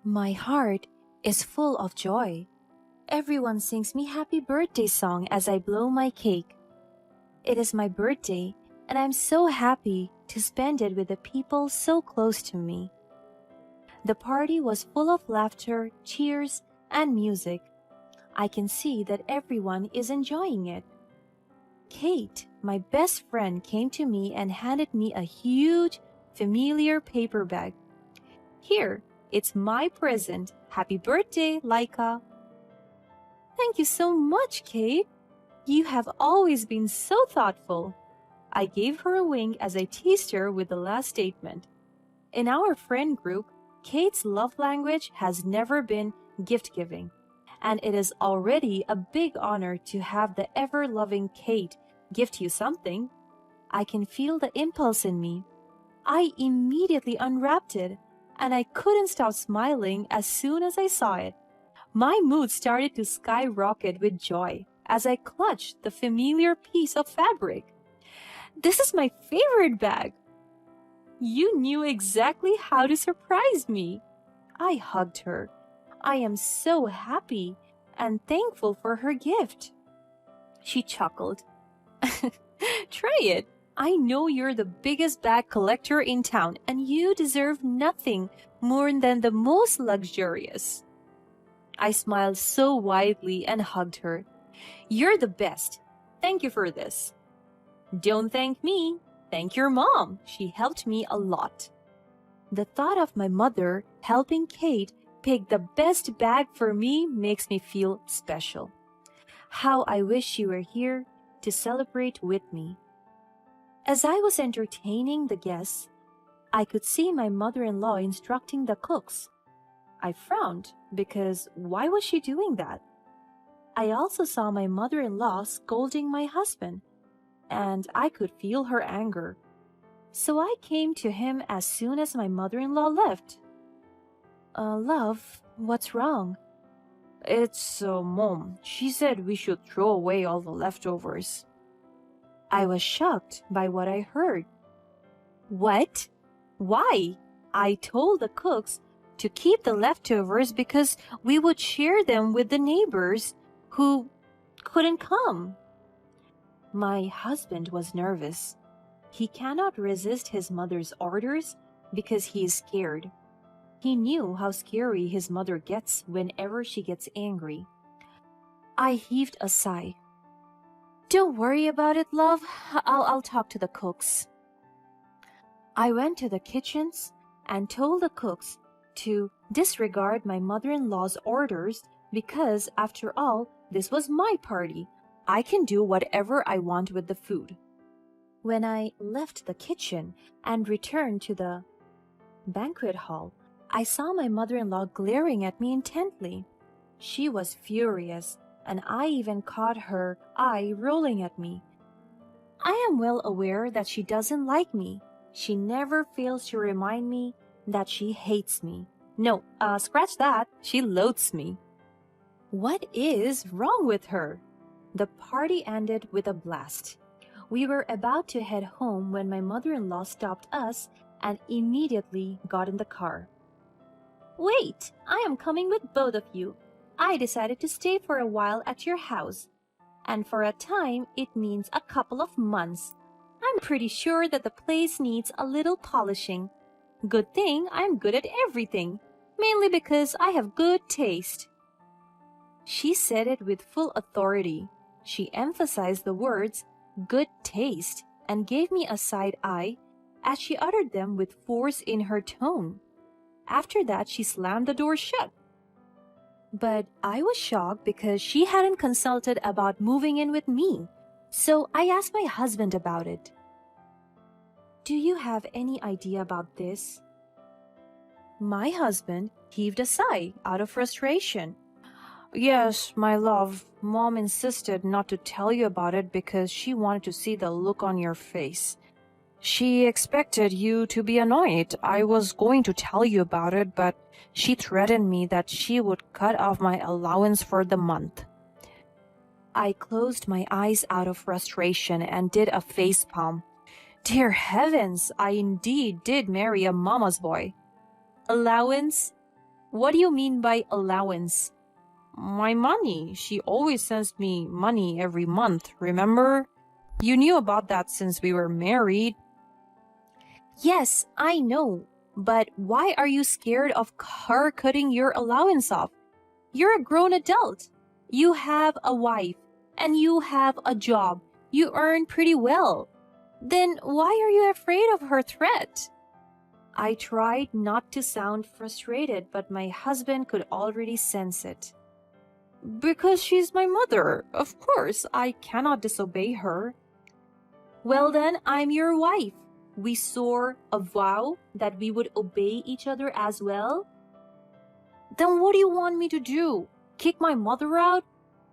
My heart is full of joy. Everyone sings me happy birthday song as I blow my cake. It is my birthday, and I'm so happy to spend it with the people so close to me. The party was full of laughter, cheers, and music. I can see that everyone is enjoying it. Kate, my best friend, came to me and handed me a huge, familiar paper bag. Here, it's my present. Happy birthday, Laika. Thank you so much, Kate. You have always been so thoughtful. I gave her a wink as I teased her with the last statement. In our friend group, Kate's love language has never been gift giving, and it is already a big honor to have the ever loving Kate gift you something. I can feel the impulse in me. I immediately unwrapped it, and I couldn't stop smiling as soon as I saw it. My mood started to skyrocket with joy as I clutched the familiar piece of fabric. This is my favorite bag. You knew exactly how to surprise me. I hugged her. I am so happy and thankful for her gift. She chuckled. Try it. I know you're the biggest bag collector in town and you deserve nothing more than the most luxurious. I smiled so widely and hugged her. You're the best. Thank you for this. Don't thank me. Thank your mom. She helped me a lot. The thought of my mother helping Kate pick the best bag for me makes me feel special. How I wish she were here to celebrate with me. As I was entertaining the guests, I could see my mother-in-law instructing the cooks. I frowned because why was she doing that? I also saw my mother-in-law scolding my husband, and I could feel her anger. So I came to him as soon as my mother-in-law left. Love, what's wrong? It's Mom. She said we should throw away all the leftovers. I was shocked by what I heard. What? Why? I told the cooks to keep the leftovers because we would share them with the neighbors who couldn't come. My husband was nervous. He cannot resist his mother's orders because he is scared. He knew how scary his mother gets whenever she gets angry. I heaved a sigh. Don't worry about it, love. I'll talk to the cooks. I went to the kitchens and told the cooks to disregard my mother-in-law's orders because, after all, this was my party. I can do whatever I want with the food. When I left the kitchen and returned to the banquet hall, I saw my mother-in-law glaring at me intently. She was furious, and I even caught her eye rolling at me. I am well aware that she doesn't like me. She never fails to remind me that she hates me. No, scratch that. She loathes me. What is wrong with her? The party ended with a blast. We were about to head home when my mother-in-law stopped us and immediately got in the car. Wait, I am coming with both of you. I decided to stay for a while at your house. And for a time, it means a couple of months. I'm pretty sure that the place needs a little polishing. Good thing I'm good at everything, mainly because I have good taste. She said it with full authority. She emphasized the words, good taste, and gave me a side eye as she uttered them with force in her tone. After that, she slammed the door shut. But I was shocked because she hadn't consulted about moving in with me, so I asked my husband about it. Do you have any idea about this? My husband heaved a sigh out of frustration. Yes, my love. Mom insisted not to tell you about it because she wanted to see the look on your face. She expected you to be annoyed. I was going to tell you about it, but she threatened me that she would cut off my allowance for the month. I closed my eyes out of frustration and did a facepalm. Dear heavens, I indeed did marry a mama's boy. Allowance? What do you mean by allowance? My money. She always sends me money every month, remember? You knew about that since we were married. Yes, I know. But why are you scared of her cutting your allowance off? You're a grown adult. You have a wife and you have a job. You earn pretty well. Then why are you afraid of her threat? I tried not to sound frustrated, but my husband could already sense it. Because she's my mother. Of course, I cannot disobey her. Well then, I'm your wife. We swore a vow that we would obey each other as well. Then what do you want me to do? Kick my mother out?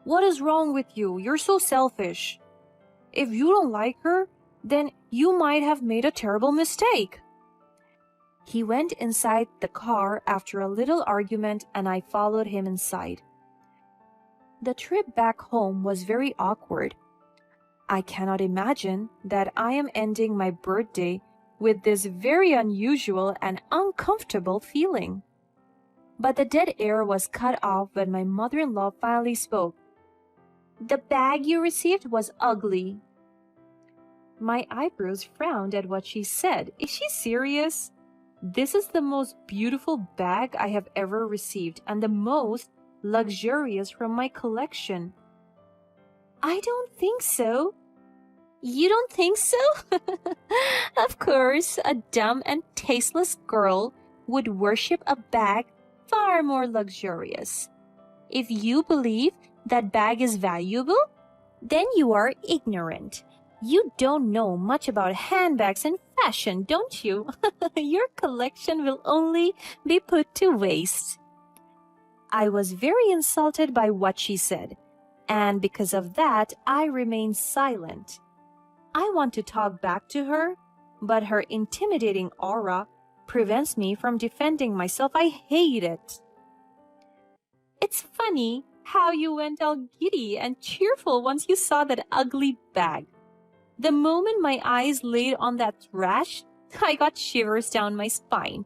What is wrong with you? You're so selfish. If you don't like her, then you might have made a terrible mistake. He went inside the car after a little argument and I followed him inside. The trip back home was very awkward. I cannot imagine that I am ending my birthday with this very unusual and uncomfortable feeling. But the dead air was cut off when my mother-in-law finally spoke. The bag you received was ugly. My eyebrows frowned at what she said. Is she serious? This is the most beautiful bag I have ever received and the most luxurious from my collection. I don't think so. You don't think so? Of course, a dumb and tasteless girl would worship a bag far more luxurious. If you believe that bag is valuable, then you are ignorant. You don't know much about handbags and fashion, don't you? Your collection will only be put to waste. I was very insulted by what she said, and because of that, I remained silent. I want to talk back to her, but her intimidating aura prevents me from defending myself. I hate it. It's funny how you went all giddy and cheerful once you saw that ugly bag. The moment my eyes laid on that trash, I got shivers down my spine.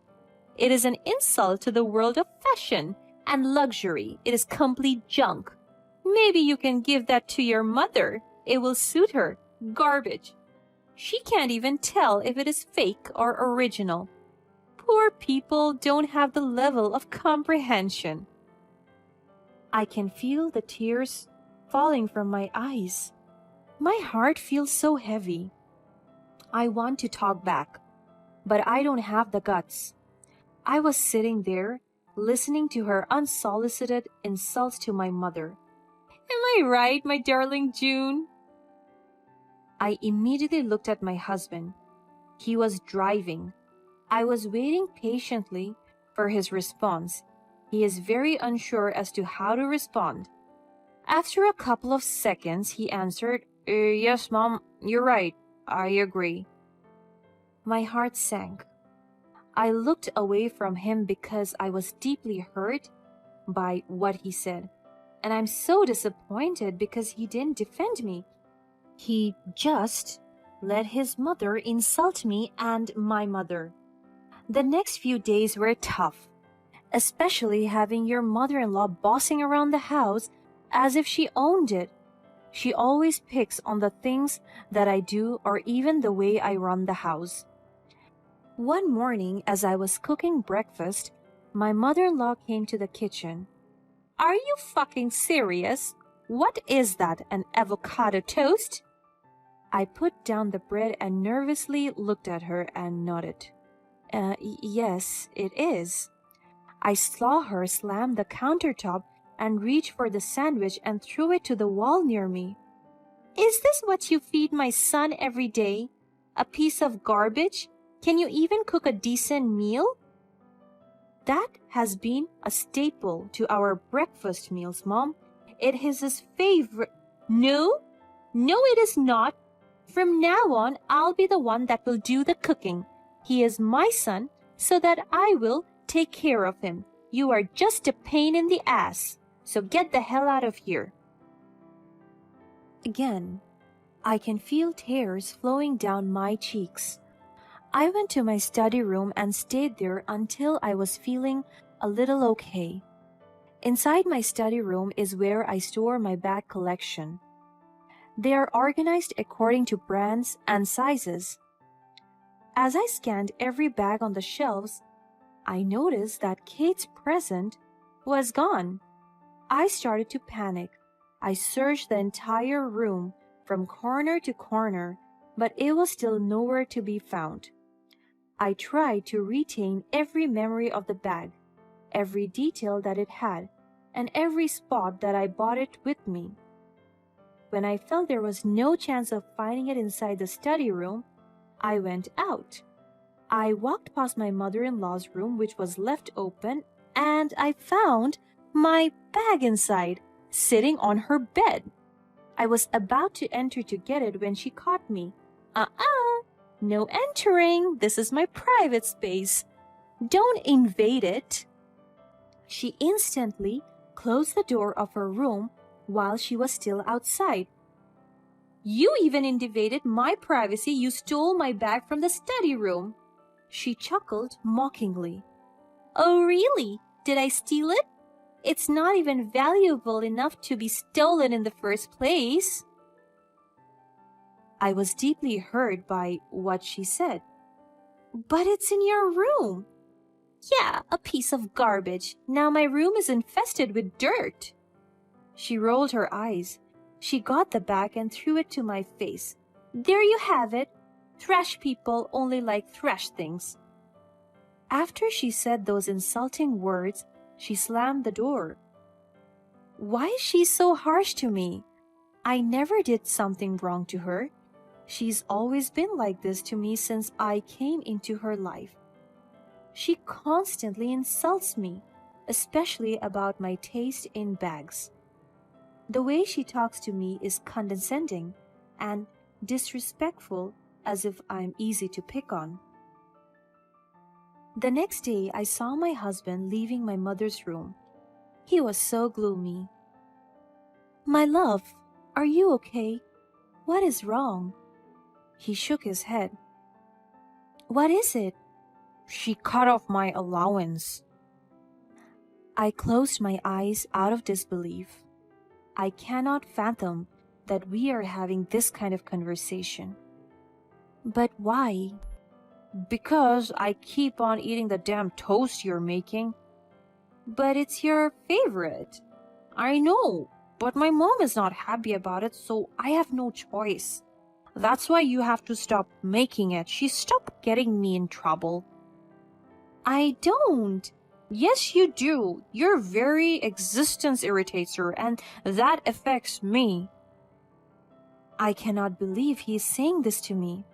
It is an insult to the world of fashion and luxury. It is complete junk. Maybe you can give that to your mother. It will suit her. Garbage. She can't even tell if it is fake or original. Poor people don't have the level of comprehension. I can feel the tears falling from my eyes. My heart feels so heavy. I want to talk back, but I don't have the guts. I was sitting there, listening to her unsolicited insults to my mother. Am I right, my darling June? I immediately looked at my husband. He was driving. I was waiting patiently for his response. He is very unsure as to how to respond. After a couple of seconds, he answered, Yes, Mom, you're right. I agree. My heart sank. I looked away from him because I was deeply hurt by what he said. And I'm so disappointed because he didn't defend me. He just let his mother insult me and my mother. The next few days were tough, especially having your mother-in-law bossing around the house as if she owned it. She always picks on the things that I do or even the way I run the house. One morning, as I was cooking breakfast, my mother-in-law came to the kitchen. Are you fucking serious? What is that, an avocado toast? I put down the bread and nervously looked at her and nodded. Yes, it is. I saw her slam the countertop and reach for the sandwich and threw it to the wall near me. Is this what you feed my son every day? A piece of garbage? Can you even cook a decent meal? That has been a staple to our breakfast meals, Mom. It is his favorite. No, it is not. From now on, I'll be the one that will do the cooking. He is my son, so that I will take care of him. You are just a pain in the ass. So get the hell out of here. Again, I can feel tears flowing down my cheeks. I went to my study room and stayed there until I was feeling a little okay. Inside my study room is where I store my bag collection. They are organized according to brands and sizes. As I scanned every bag on the shelves, I noticed that Kate's present was gone. I started to panic. I searched the entire room from corner to corner, but it was still nowhere to be found. I tried to retain every memory of the bag, every detail that it had, and every spot that I bought it with me. When I felt there was no chance of finding it inside the study room, I went out. I walked past my mother-in-law's room, which was left open, and I found my bag inside, sitting on her bed. I was about to enter to get it when she caught me. No entering. This is my private space. Don't invade it. She instantly closed the door of her room while she was still outside. You even invaded my privacy. You stole my bag from the study room. She chuckled mockingly. Oh, really? Did I steal it? It's not even valuable enough to be stolen in the first place. I was deeply hurt by what she said. But it's in your room. Yeah, a piece of garbage. Now my room is infested with dirt. She rolled her eyes. She got the bag and threw it to my face. There you have it. Trash people only like trash things. After she said those insulting words, she slammed the door. Why is she so harsh to me? I never did something wrong to her. She's always been like this to me since I came into her life. She constantly insults me, especially about my taste in bags. The way she talks to me is condescending and disrespectful, as if I'm easy to pick on. The next day, I saw my husband leaving my mother's room. He was so gloomy. My love, are you okay? What is wrong? He shook his head. What is it? She cut off my allowance. I closed my eyes out of disbelief. I cannot fathom that we are having this kind of conversation. But why? Because I keep on eating the damn toast you're making. But it's your favorite. I know, but my mom is not happy about it, so I have no choice. That's why you have to stop making it. She stopped getting me in trouble. I don't. Yes, you do. Your very existence irritates her, and that affects me. I cannot believe he is saying this to me.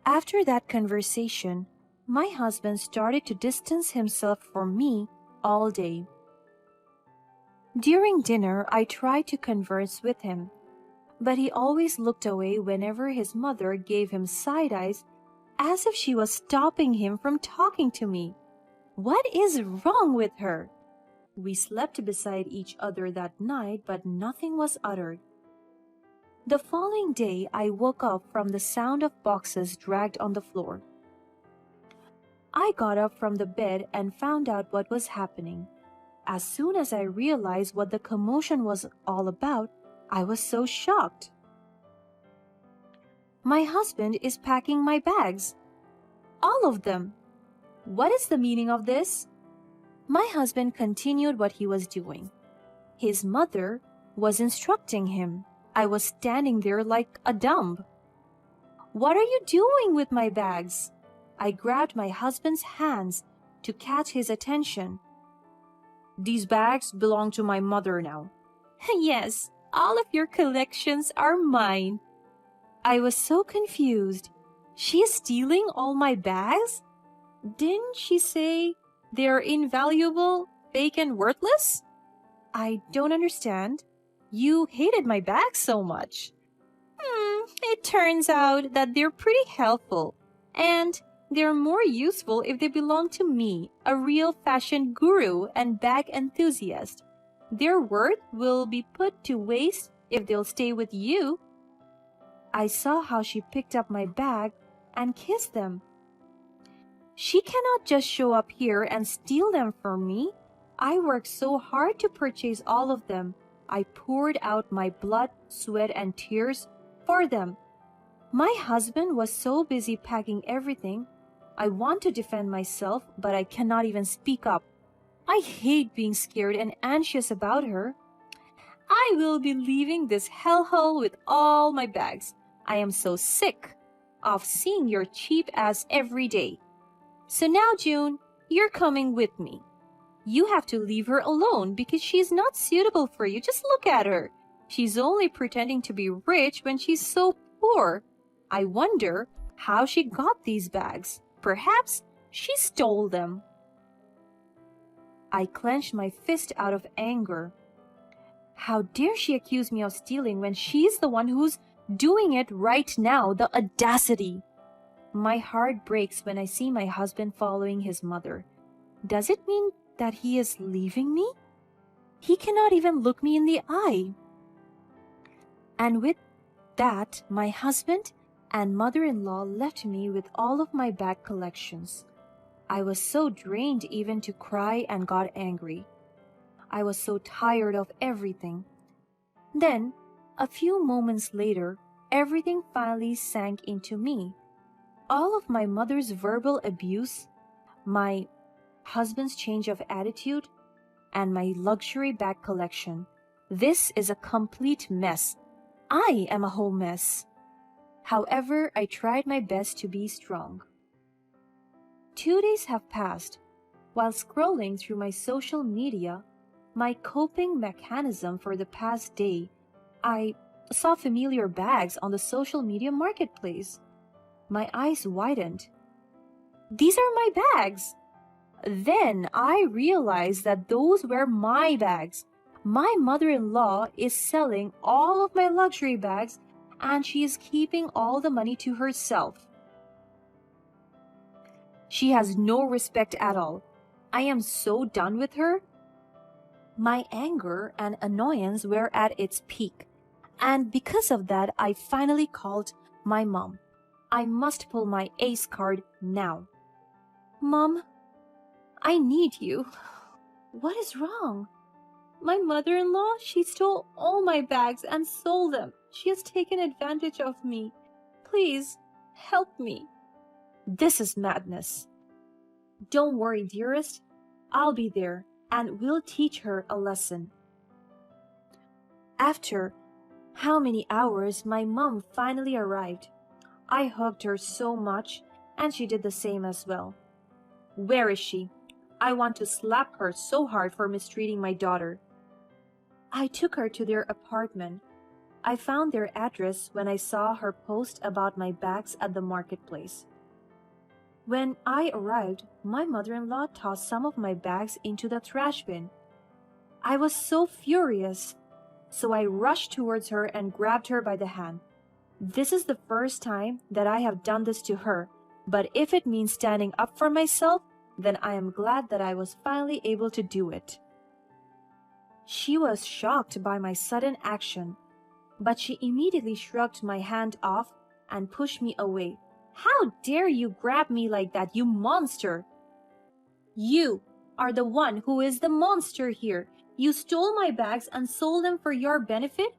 After that conversation, my husband started to distance himself from me all day. During dinner, I tried to converse with him, but he always looked away whenever his mother gave him side eyes, as if she was stopping him from talking to me. What is wrong with her? We slept beside each other that night, but nothing was uttered. The following day, I woke up from the sound of boxes dragged on the floor. I got up from the bed and found out what was happening. As soon as I realized what the commotion was all about, I was so shocked. My husband is packing my bags. All of them. What is the meaning of this? My husband continued what he was doing. His mother was instructing him. I was standing there like a dumb. What are you doing with my bags? I grabbed my husband's hands to catch his attention. These bags belong to my mother now. Yes, all of your collections are mine. I was so confused. She is stealing all my bags? Didn't she say they're invaluable, fake, and worthless? I don't understand. You hated my bags so much. It turns out that they're pretty helpful, and they're more useful if they belong to me, a real fashion guru and bag enthusiast. Their worth will be put to waste if they'll stay with you. I saw how she picked up my bag and kissed them. She cannot just show up here and steal them from me. I worked so hard to purchase all of them. I poured out my blood, sweat, and tears for them. My husband was so busy packing everything. I want to defend myself, but I cannot even speak up. I hate being scared and anxious about her. I will be leaving this hellhole with all my bags. I am so sick of seeing your cheap ass every day. So now, June, you're coming with me. You have to leave her alone because she's not suitable for you. Just look at her. She's only pretending to be rich when she's so poor. I wonder how she got these bags. Perhaps she stole them. I clenched my fist out of anger. How dare she accuse me of stealing when she's the one who's doing it right now? The audacity! My heart breaks when I see my husband following his mother. Does it mean that he is leaving me? He cannot even look me in the eye. And with that, my husband and mother-in-law left me with all of my bag collections. I was so drained even to cry and got angry. I was so tired of everything. Then, a few moments later, everything finally sank into me. All of my mother's verbal abuse, my husband's change of attitude, and my luxury bag collection. This is a complete mess. I am a whole mess. However, I tried my best to be strong. 2 days have passed. While scrolling through my social media, my coping mechanism for the past day, I saw familiar bags on the social media marketplace. My eyes widened. These are my bags! Then I realized that those were my bags. My mother-in-law is selling all of my luxury bags and she is keeping all the money to herself. She has no respect at all. I am so done with her. My anger and annoyance were at its peak, and because of that, I finally called my mom. I must pull my ace card now. Mom, I need you. What is wrong? My mother-in-law, she stole all my bags and sold them. She has taken advantage of me. Please, help me. This is madness. Don't worry, dearest. I'll be there, and we'll teach her a lesson. After how many hours, my mom finally arrived. I hugged her so much, and she did the same as well. Where is she? I want to slap her so hard for mistreating my daughter. I took her to their apartment. I found their address when I saw her post about my bags at the marketplace. When I arrived, my mother-in-law tossed some of my bags into the trash bin. I was so furious, so I rushed towards her and grabbed her by the hand. This is the first time that I have done this to her, but if it means standing up for myself, then I am glad that I was finally able to do it. She was shocked by my sudden action, but she immediately shrugged my hand off and pushed me away. How dare you grab me like that, you monster! You are the one who is the monster here. You stole my bags and sold them for your benefit?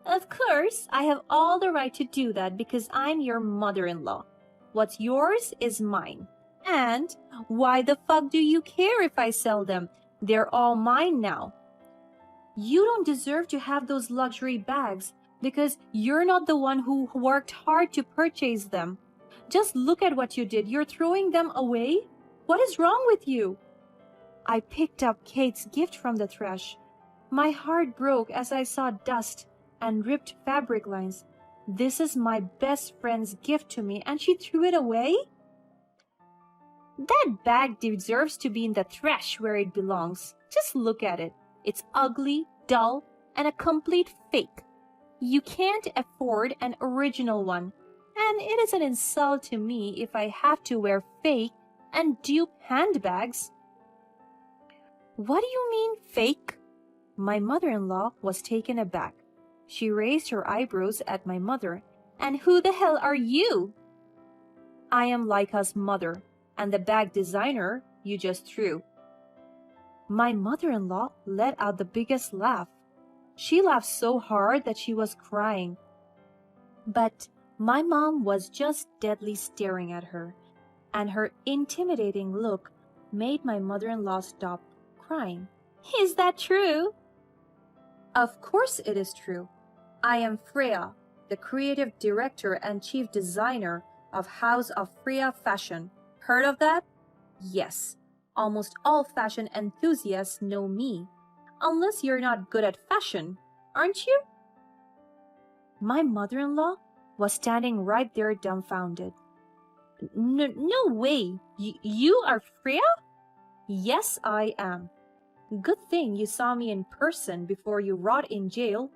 Of course, I have all the right to do that because I'm your mother-in-law. What's yours is mine. And why the fuck do you care if I sell them? They're all mine now. You don't deserve to have those luxury bags because you're not the one who worked hard to purchase them. Just look at what you did. You're throwing them away? What is wrong with you? I picked up Kate's gift from the trash. My heart broke as I saw dust and ripped fabric lines. This is my best friend's gift to me, and she threw it away? That bag deserves to be in the trash where it belongs. Just look at it. It's ugly, dull, and a complete fake. You can't afford an original one, and it is an insult to me if I have to wear fake and dupe handbags. What do you mean, fake? My mother-in-law was taken aback. She raised her eyebrows at my mother. And who the hell are you? I am Laika's mother. and the bag designer you just threw." My mother-in-law let out the biggest laugh. She laughed so hard that she was crying. But my mom was just deadly staring at her, and her intimidating look made my mother-in-law stop crying. "Is that true?" "Of course it is true. I am Freya, the creative director and chief designer of House of Freya Fashion. Heard of that? Yes, almost all fashion enthusiasts know me. Unless you're not good at fashion, aren't you?" My mother-in-law was standing right there dumbfounded. No way! You are Freya?" "Yes, I am. Good thing you saw me in person before you rot in jail.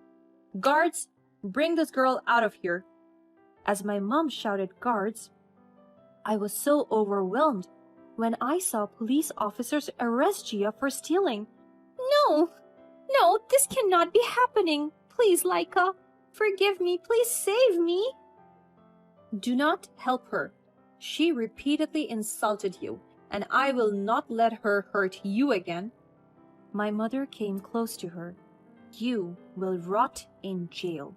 Guards, bring this girl out of here." As my mom shouted guards, I was so overwhelmed when I saw police officers arrest Gia for stealing. No, this cannot be happening. Please, Laika, forgive me. Please save me." "Do not help her. She repeatedly insulted you, and I will not let her hurt you again." My mother came close to her. "You will rot in jail.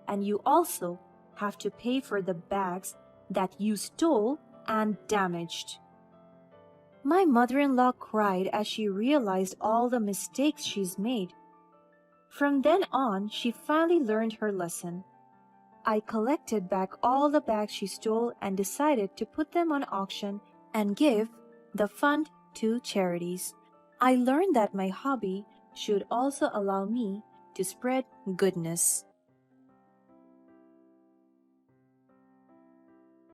And you also have to pay for the bags that you stole and damaged." My mother-in-law cried as she realized all the mistakes she's made. From then on, she finally learned her lesson. I collected back all the bags she stole and decided to put them on auction and give the fund to charities. I learned that my hobby should also allow me to spread goodness.